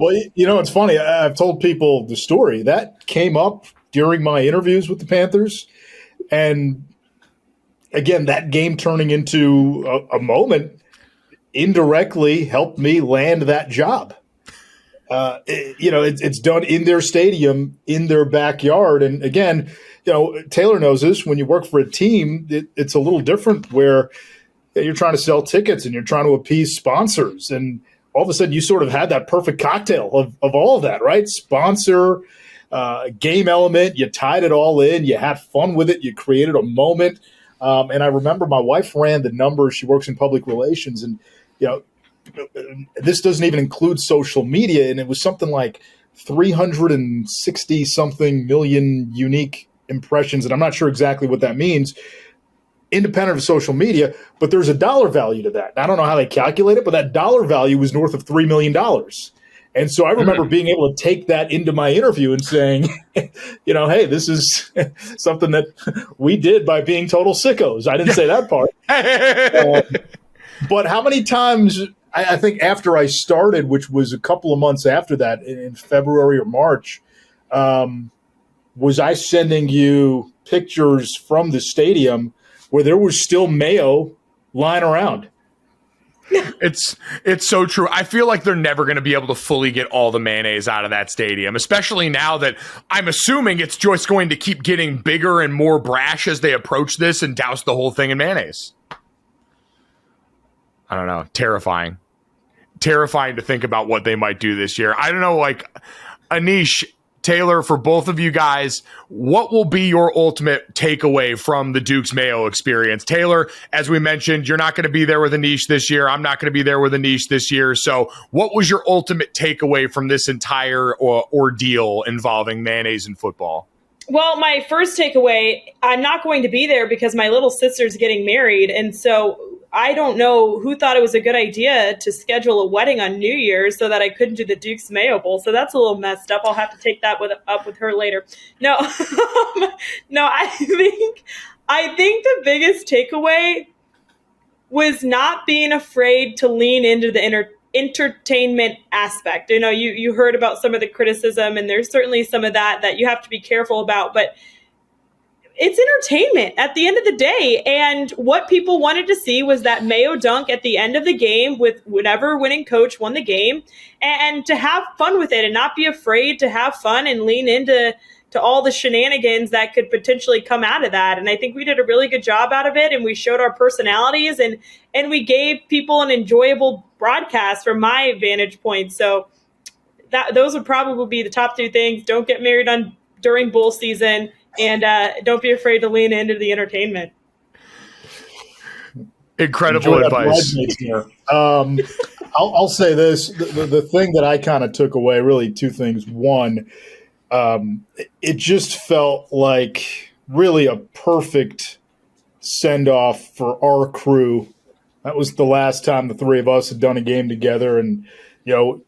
Well, it's funny. I've told people the story. That came up during my interviews with the Panthers. And again, that game turning into a moment indirectly helped me land that job. It's done in their stadium, in their backyard. And again, Taylor knows this. When you work for a team, it's a little different where you're trying to sell tickets and you're trying to appease sponsors. And all of a sudden you sort of had that perfect cocktail of all of that, right? Sponsor, game element, you tied it all in, you had fun with it, you created a moment. And I remember my wife ran the numbers. She works in public relations, and this doesn't even include social media, and it was something like 360 something million unique impressions, and I'm not sure exactly what that means, independent of social media, but there's a dollar value to that. And I don't know how they calculate it, but that dollar value was north of $3 million. And so I remember being able to take that into my interview and saying, hey, this is something that we did by being total sickos. I didn't say that part. But how many times, I think after I started, which was a couple of months after that, in February or March, was I sending you pictures from the stadium where there was still mayo lying around? It's so true. I feel like they're never going to be able to fully get all the mayonnaise out of that stadium, especially now that I'm assuming it's just going to keep getting bigger and more brash as they approach this and douse the whole thing in mayonnaise. I don't know. Terrifying to think about what they might do this year. I don't know, like Anish, Taylor, for both of you guys, what will be your ultimate takeaway from the Duke's Mayo experience? Taylor, as we mentioned, you're not going to be there with Anish this year. I'm not going to be there with Anish this year. So what was your ultimate takeaway from this entire ordeal involving mayonnaise and football? Well, my first takeaway, I'm not going to be there because my little sister's getting married. And so I don't know who thought it was a good idea to schedule a wedding on New Year's so that I couldn't do the Duke's Mayo Bowl. So that's a little messed up. I'll have to take that up with her later. No, no, I think the biggest takeaway was not being afraid to lean into the entertainment aspect. You heard about some of the criticism, and there's certainly some of that you have to be careful about, but it's entertainment at the end of the day. And what people wanted to see was that Mayo dunk at the end of the game with whatever winning coach won the game, and to have fun with it and not be afraid to have fun and lean into all the shenanigans that could potentially come out of that. And I think we did a really good job out of it, and we showed our personalities, and we gave people an enjoyable broadcast from my vantage point. So those would probably be the top two things. Don't get married during bowl season, and don't be afraid to lean into the entertainment. Incredible advice. I'll say this. The thing that I kind of took away, really two things. One, it just felt like really a perfect send-off for our crew. That was the last time the three of us had done a game together, and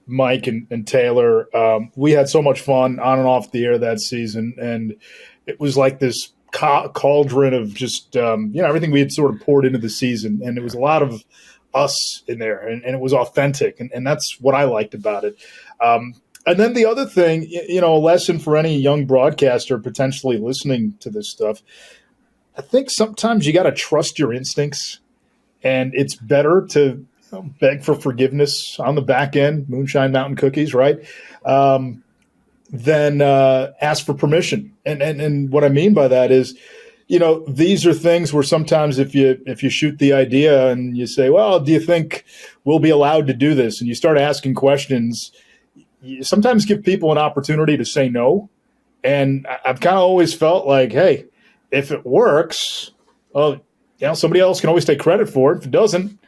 Mike and Taylor, we had so much fun on and off the air that season, and it was like this cauldron of just everything we had sort of poured into the season, and it was a lot of us in there, and it was authentic, and that's what I liked about it. And then the other thing, a lesson for any young broadcaster potentially listening to this stuff, I think sometimes you got to trust your instincts, and it's better to beg for forgiveness on the back end, Moonshine Mountain cookies, right? Than ask for permission. And what I mean by that is, these are things where sometimes if you shoot the idea and you say, well, do you think we'll be allowed to do this? And you start asking questions, you sometimes give people an opportunity to say no. And I've kind of always felt like, hey, if it works, well, somebody else can always take credit for it. If it doesn't,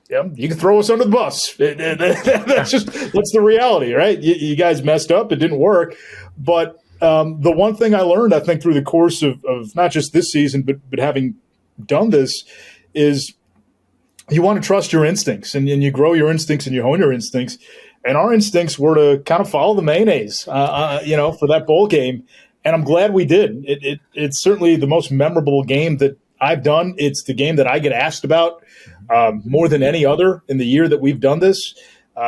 you can throw us under the bus. That's the reality, right? You guys messed up. It didn't work. But the one thing I learned, I think, through the course of not just this season, but having done this, is you want to trust your instincts, and you grow your instincts and you hone your instincts. And our instincts were to kind of follow the mayonnaise, for that bowl game. And I'm glad we did. It's certainly the most memorable game that I've done. It's the game that I get asked about more than any other in the year that we've done this.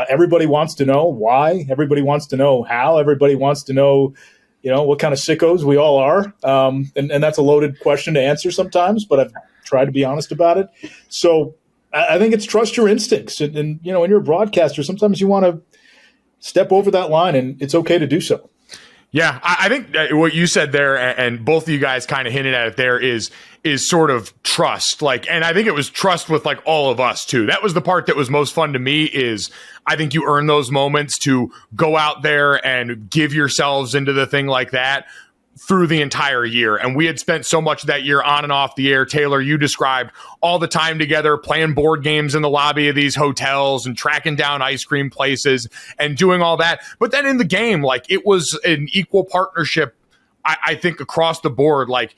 Everybody wants to know why. Everybody wants to know how. Everybody wants to know, what kind of sickos we all are. And that's a loaded question to answer sometimes, but I've tried to be honest about it. So I think it's trust your instincts. And when you're a broadcaster, sometimes you want to step over that line, and it's okay to do so. Yeah, I think that what you said there, and both of you guys kind of hinted at it there, is sort of trust. Like, and I think it was trust with like all of us too. That was the part that was most fun to me. Is I think you earn those moments to go out there and give yourselves into the thing like that through the entire year. And we had spent so much of that year on and off the air. Taylor, you described all the time together, playing board games in the lobby of these hotels and tracking down ice cream places and doing all that. But then in the game, like, it was an equal partnership, I think, across the board. Like,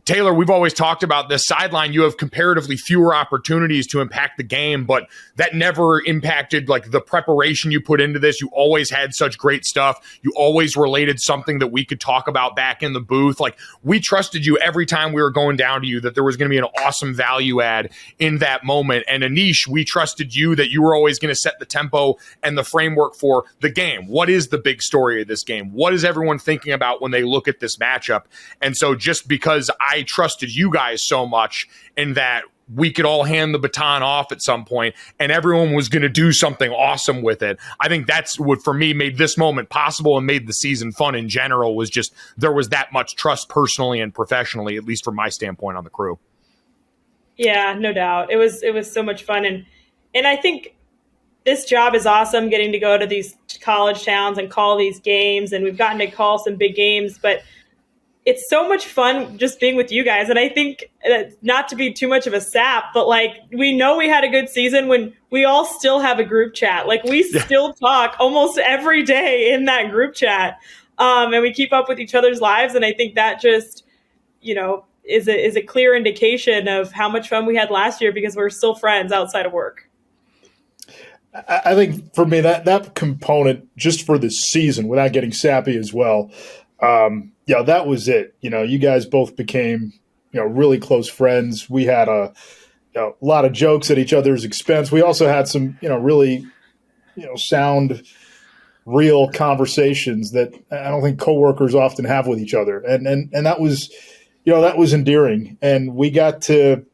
Taylor, we've always talked about this sideline. You have comparatively fewer opportunities to impact the game, but that never impacted like the preparation you put into this. You always had such great stuff. You always related something that we could talk about back in the booth. Like, we trusted you every time we were going down to you that there was going to be an awesome value add in that moment. And Anish, we trusted you that you were always going to set the tempo and the framework for the game. What is the big story of this game? What is everyone thinking about when they look at this matchup? And so just because I trusted you guys so much in that we could all hand the baton off at some point and everyone was going to do something awesome with it, I think that's what for me made this moment possible and made the season fun in general. Was just there was that much trust personally and professionally, at least from my standpoint on the crew. Yeah, no doubt. It was so much fun, and I think this job is awesome, getting to go to these college towns and call these games, and we've gotten to call some big games, but it's so much fun just being with you guys. And I think, not to be too much of a sap, but like, we know we had a good season when we all still have a group chat. Like, we still talk almost every day in that group chat. And we keep up with each other's lives. And I think that just, is a clear indication of how much fun we had last year, because we're still friends outside of work. I think for me, that component just for this season, without getting sappy as well, that was it. You guys both became, really close friends. We had a lot of jokes at each other's expense. We also had some, really, sound, real conversations that I don't think coworkers often have with each other. And that was, that was endearing. And we got to,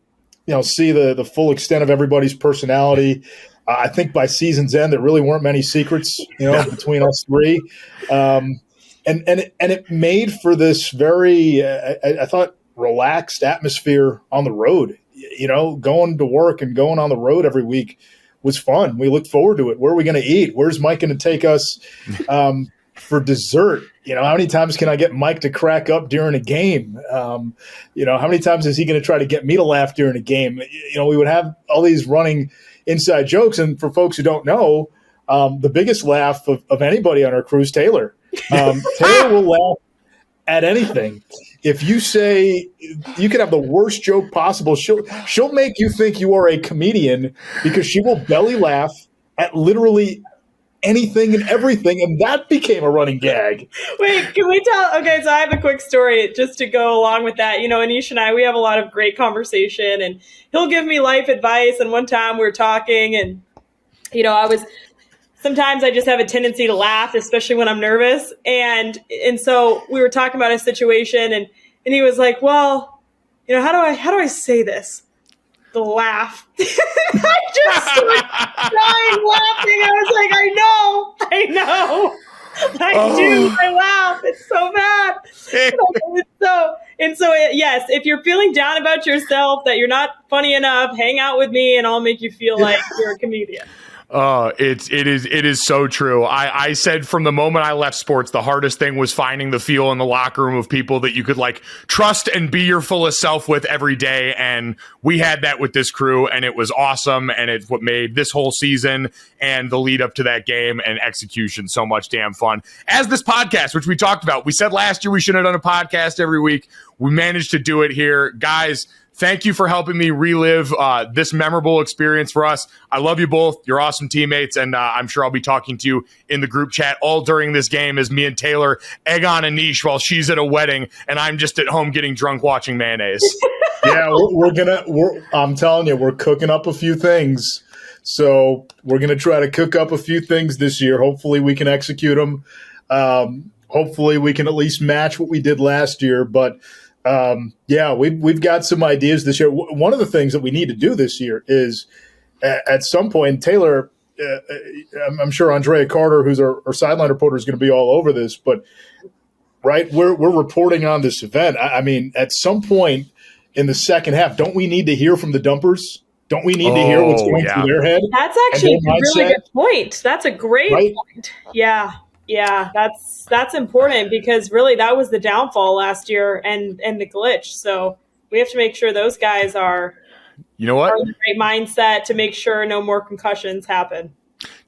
see the full extent of everybody's personality. I think by season's end, there really weren't many secrets, between us three. And it made for this very, I thought, relaxed atmosphere on the road. Going to work and going on the road every week was fun. We looked forward to it. Where are we going to eat? Where's Mike going to take us for dessert? How many times can I get Mike to crack up during a game? How many times is he going to try to get me to laugh during a game? We would have all these running inside jokes. And for folks who don't know, the biggest laugh of anybody on our crew is Taylor. Taylor will laugh at anything. If you say you could have the worst joke possible, she'll make you think you are a comedian, because she will belly laugh at literally anything and everything, and that became a running gag. Wait, can we tell? Okay, so I have a quick story just to go along with that. Anish and I, we have a lot of great conversation, and he'll give me life advice. And one time we were talking, and sometimes I just have a tendency to laugh, especially when I'm nervous. And so we were talking about a situation, and he was like, well, how do I say this? The laugh. I just started dying laughing. I was like, I know. I do. I laugh. It's so bad. Yes, if you're feeling down about yourself, that you're not funny enough, hang out with me and I'll make you feel like you're a comedian. It is so true. I said from the moment I left sports, the hardest thing was finding the feel in the locker room of people that you could like trust and be your fullest self with every day. And we had that with this crew, and it was awesome. And it's what made this whole season and the lead up to that game and execution so much damn fun. As this podcast, which we talked about, we said last year we should have done a podcast every week. We managed to do it here. Guys, thank you for helping me relive this memorable experience for us. I love you both. You're awesome teammates, and I'm sure I'll be talking to you in the group chat all during this game as me and Taylor egg on Anish while she's at a wedding and I'm just at home getting drunk watching mayonnaise. Yeah, I'm telling you, we're cooking up a few things. So we're going to try to cook up a few things this year. Hopefully we can execute them. Hopefully we can at least match what we did last year. But we've got some ideas this year. One of the things that we need to do this year is at some point, Taylor, I'm sure Andrea Carter, who's our sideline reporter, is going to be all over this, but right? We're reporting on this event. I mean, at some point in the second half, don't we need to hear from the dumpers? Don't we need to hear what's going through their head? That's actually a really good point. That's a great point. Yeah. Yeah, that's important because really that was the downfall last year and the glitch. So we have to make sure those guys are in the right mindset to make sure no more concussions happen.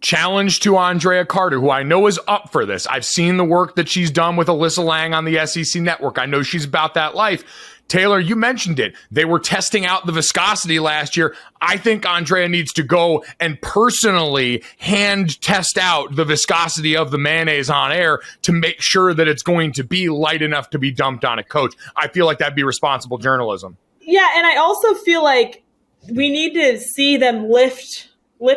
Challenge to Andrea Carter, who I know is up for this. I've seen the work that she's done with Alyssa Lang on the SEC Network. I know she's about that life. Taylor, you mentioned it. They were testing out the viscosity last year. I think Andrea needs to go and personally hand test out the viscosity of the mayonnaise on air to make sure that it's going to be light enough to be dumped on a coach. I feel like that'd be responsible journalism. Yeah, and I also feel like we need to see them lift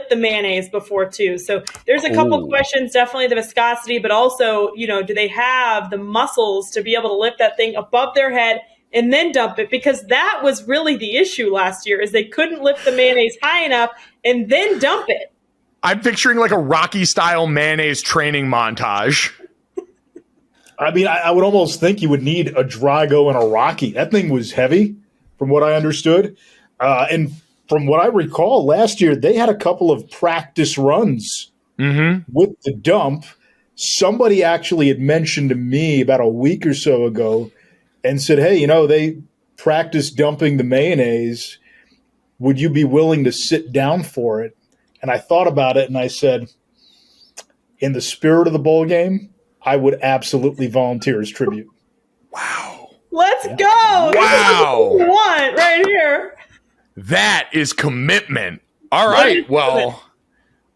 the mayonnaise before too. So there's a couple questions, definitely the viscosity, but also, do they have the muscles to be able to lift that thing above their head and then dump it? Because that was really the issue last year, is they couldn't lift the mayonnaise high enough and then dump it. I'm picturing like a Rocky-style mayonnaise training montage. I mean, I would almost think you would need a Drago and a Rocky. That thing was heavy, from what I understood. And from what I recall, last year they had a couple of practice runs with the dump. Somebody actually had mentioned to me about a week or so ago and said, hey, they practiced dumping the mayonnaise. Would you be willing to sit down for it? And I thought about it and I said, in the spirit of the bowl game, I would absolutely volunteer as tribute. Wow. Let's go. Wow. This is what we want right here. That is commitment. All right. Well,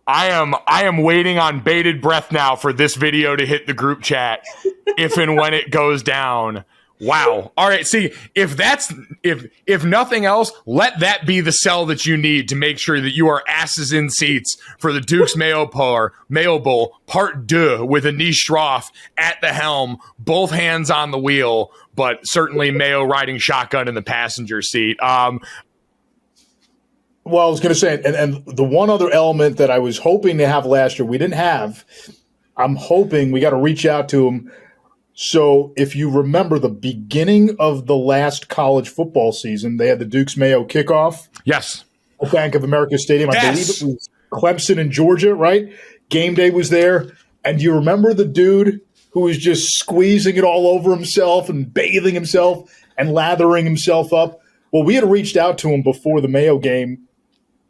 I am waiting on bated breath now for this video to hit the group chat if and when it goes down. Wow. All right. See, if nothing else, let that be the sell that you need to make sure that you are asses in seats for the Duke's Mayo Bowl Part 2 with Anish Shroff at the helm, both hands on the wheel, but certainly Mayo riding shotgun in the passenger seat. Well, I was going to say, and the one other element that I was hoping to have last year, we didn't have. I'm hoping we got to reach out to him. So if you remember the beginning of the last college football season, they had the Duke's Mayo kickoff. Yes. At Bank of America Stadium. I believe it was Clemson in Georgia, right? Game day was there. And do you remember the dude who was just squeezing it all over himself and bathing himself and lathering himself up? Well, we had reached out to him before the Mayo game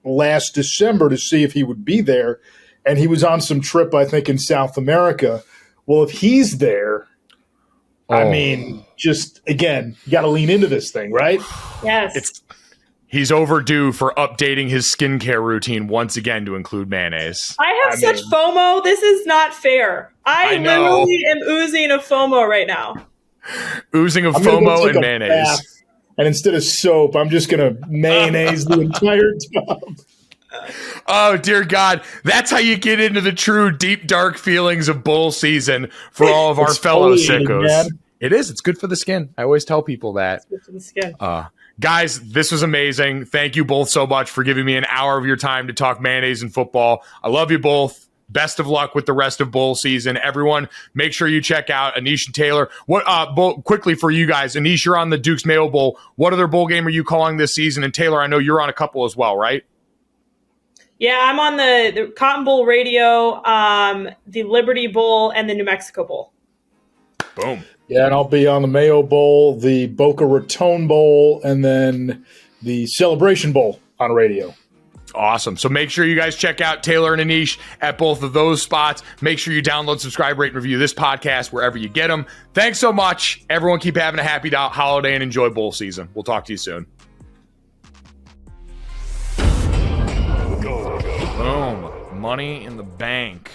last December to see if he would be there. And he was on some trip, I think, in South America. Well, if he's there, I mean, just, again, you got to lean into this thing, right? Yes. He's overdue for updating his skincare routine once again to include mayonnaise. I have such FOMO. This is not fair. I literally am oozing of FOMO right now. Oozing of FOMO and mayonnaise. And instead of soap, I'm just going to mayonnaise the entire tub. Oh, dear God. That's how you get into the true deep, dark feelings of bowl season for all of our fellow sickos. Man. It is. It's good for the skin. I always tell people that. It's good for the skin. Guys, this was amazing. Thank you both so much for giving me an hour of your time to talk mayonnaise and football. I love you both. Best of luck with the rest of bowl season. Everyone, make sure you check out Anish and Taylor. Quickly for you guys, Anish, you're on the Duke's Mayo Bowl. What other bowl game are you calling this season? And Taylor, I know you're on a couple as well, right? Yeah, I'm on the Cotton Bowl Radio, the Liberty Bowl, and the New Mexico Bowl. Boom. Yeah, and I'll be on the Mayo Bowl, the Boca Raton Bowl, and then the Celebration Bowl on radio. Awesome. So make sure you guys check out Taylor and Anish at both of those spots. Make sure you download, subscribe, rate, and review this podcast wherever you get them. Thanks so much. Everyone keep having a happy holiday and enjoy bowl season. We'll talk to you soon. Boom. Money in the bank.